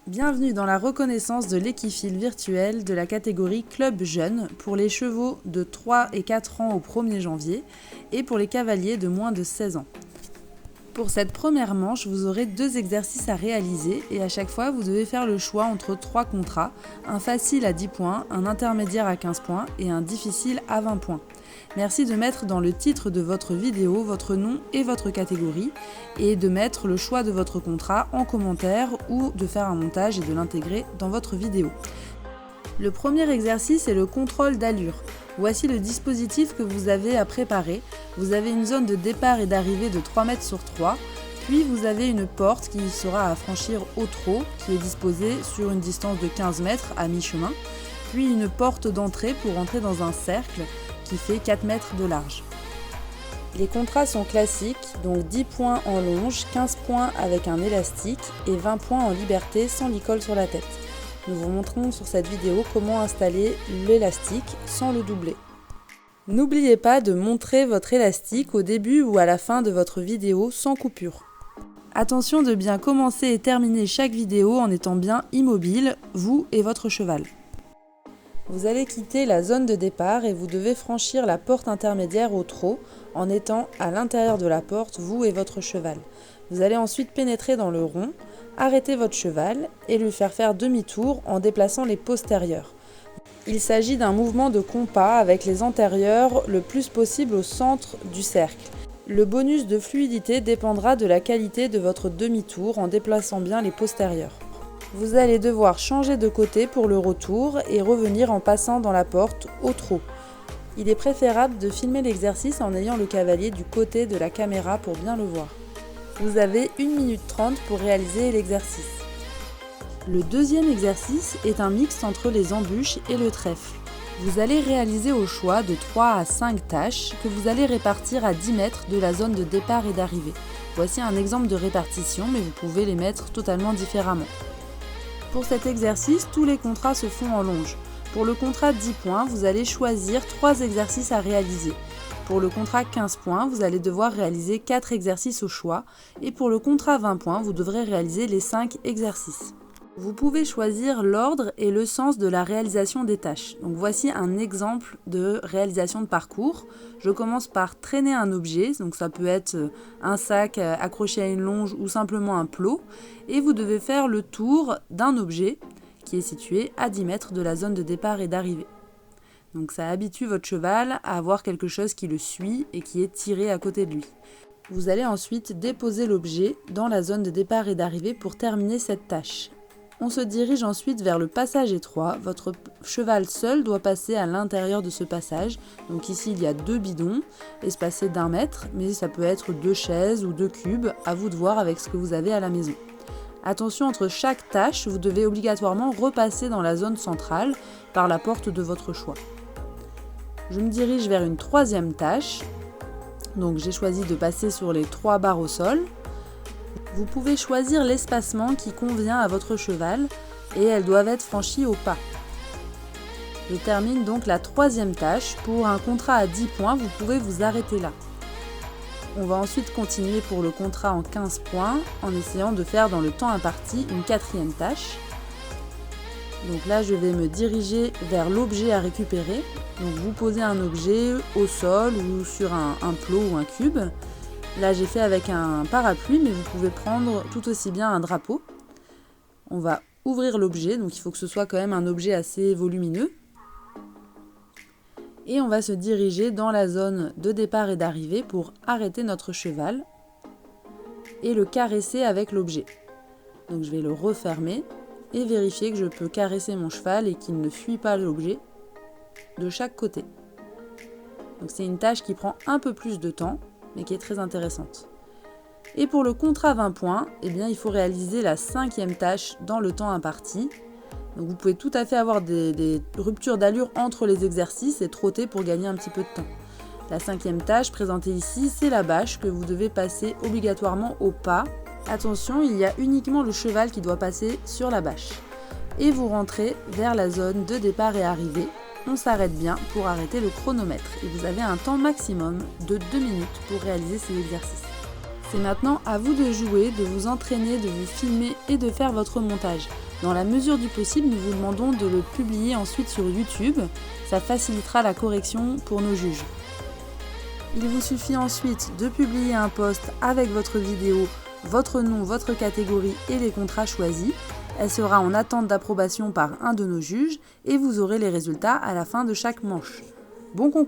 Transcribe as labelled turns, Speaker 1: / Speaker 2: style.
Speaker 1: Bienvenue dans la reconnaissance de l'équifile virtuel de la catégorie Club Jeune pour les chevaux de 3 et 4 ans au 1er janvier et pour les cavaliers de moins de 16 ans. Pour cette première manche, vous aurez 2 exercices à réaliser et à chaque fois, vous devez faire le choix entre 3 contrats, un facile à 10 points, un intermédiaire à 15 points et un difficile à 20 points. Merci de mettre dans le titre de votre vidéo votre nom et votre catégorie et de mettre le choix de votre contrat en commentaire ou de faire un montage et de l'intégrer dans votre vidéo. Le premier exercice est le contrôle d'allure. Voici le dispositif que vous avez à préparer. Vous avez une zone de départ et d'arrivée de 3 mètres sur 3, puis vous avez une porte qui sera à franchir au trot, qui est disposée sur une distance de 15 mètres à mi-chemin, puis une porte d'entrée pour entrer dans un cercle qui fait 4 mètres de large. Les contrats sont classiques, donc 10 points en longe, 15 points avec un élastique et 20 points en liberté sans licol sur la tête. Nous vous montrons sur cette vidéo comment installer l'élastique sans le doubler. N'oubliez pas de montrer votre élastique au début ou à la fin de votre vidéo sans coupure. Attention de bien commencer et terminer chaque vidéo en étant bien immobile, vous et votre cheval. Vous allez quitter la zone de départ et vous devez franchir la porte intermédiaire au trot en étant à l'intérieur de la porte, vous et votre cheval. Vous allez ensuite pénétrer dans le rond, arrêter votre cheval et lui faire demi-tour en déplaçant les postérieurs. Il s'agit d'un mouvement de compas avec les antérieurs le plus possible au centre du cercle. Le bonus de fluidité dépendra de la qualité de votre demi-tour en déplaçant bien les postérieurs. Vous allez devoir changer de côté pour le retour et revenir en passant dans la porte au trot. Il est préférable de filmer l'exercice en ayant le cavalier du côté de la caméra pour bien le voir. Vous avez 1 minute 30 pour réaliser l'exercice. Le deuxième exercice est un mix entre les embûches et le trèfle. Vous allez réaliser au choix de 3 à 5 tâches que vous allez répartir à 10 mètres de la zone de départ et d'arrivée. Voici un exemple de répartition, mais vous pouvez les mettre totalement différemment. Pour cet exercice, tous les contrats se font en longe. Pour le contrat 10 points, vous allez choisir 3 exercices à réaliser. Pour le contrat 15 points, vous allez devoir réaliser 4 exercices au choix. Et pour le contrat 20 points, vous devrez réaliser les 5 exercices. Vous pouvez choisir l'ordre et le sens de la réalisation des tâches. Donc voici un exemple de réalisation de parcours. Je commence par traîner un objet, donc ça peut être un sac accroché à une longe ou simplement un plot. Et vous devez faire le tour d'un objet qui est situé à 10 mètres de la zone de départ et d'arrivée. Donc ça habitue votre cheval à avoir quelque chose qui le suit et qui est tiré à côté de lui. Vous allez ensuite déposer l'objet dans la zone de départ et d'arrivée pour terminer cette tâche. On se dirige ensuite vers le passage étroit. Votre cheval seul doit passer à l'intérieur de ce passage. Donc ici, il y a 2 bidons, espacés d'1 mètre, mais ça peut être 2 chaises ou 2 cubes, à vous de voir avec ce que vous avez à la maison. Attention, entre chaque tâche, vous devez obligatoirement repasser dans la zone centrale par la porte de votre choix. Je me dirige vers une 3e tâche. Donc j'ai choisi de passer sur les 3 barres au sol. Vous pouvez choisir l'espacement qui convient à votre cheval et elles doivent être franchies au pas. Je termine donc la 3e tâche. Pour un contrat à 10 points, vous pouvez vous arrêter là. On va ensuite continuer pour le contrat en 15 points en essayant de faire dans le temps imparti une 4e tâche. Donc là, je vais me diriger vers l'objet à récupérer. Donc vous posez un objet au sol ou sur un plot ou un cube. Là, j'ai fait avec un parapluie, mais vous pouvez prendre tout aussi bien un drapeau. On va ouvrir l'objet, donc il faut que ce soit quand même un objet assez volumineux. Et on va se diriger dans la zone de départ et d'arrivée pour arrêter notre cheval et le caresser avec l'objet. Donc je vais le refermer et vérifier que je peux caresser mon cheval et qu'il ne fuit pas l'objet de chaque côté. Donc c'est une tâche qui prend un peu plus de temps, mais qui est très intéressante. Et pour le contrat 20 points, eh bien, il faut réaliser la 5e tâche dans le temps imparti. Donc vous pouvez tout à fait avoir des ruptures d'allure entre les exercices et trotter pour gagner un petit peu de temps. La 5e tâche présentée ici, c'est la bâche que vous devez passer obligatoirement au pas. Attention, il y a uniquement le cheval qui doit passer sur la bâche. Et vous rentrez vers la zone de départ et arrivée. On s'arrête bien pour arrêter le chronomètre et vous avez un temps maximum de 2 minutes pour réaliser ces exercices. C'est maintenant à vous de jouer, de vous entraîner, de vous filmer et de faire votre montage. Dans la mesure du possible, nous vous demandons de le publier ensuite sur YouTube. Ça facilitera la correction pour nos juges. Il vous suffit ensuite de publier un post avec votre vidéo, votre nom, votre catégorie et les contrats choisis. Elle sera en attente d'approbation par un de nos juges et vous aurez les résultats à la fin de chaque manche. Bon concours!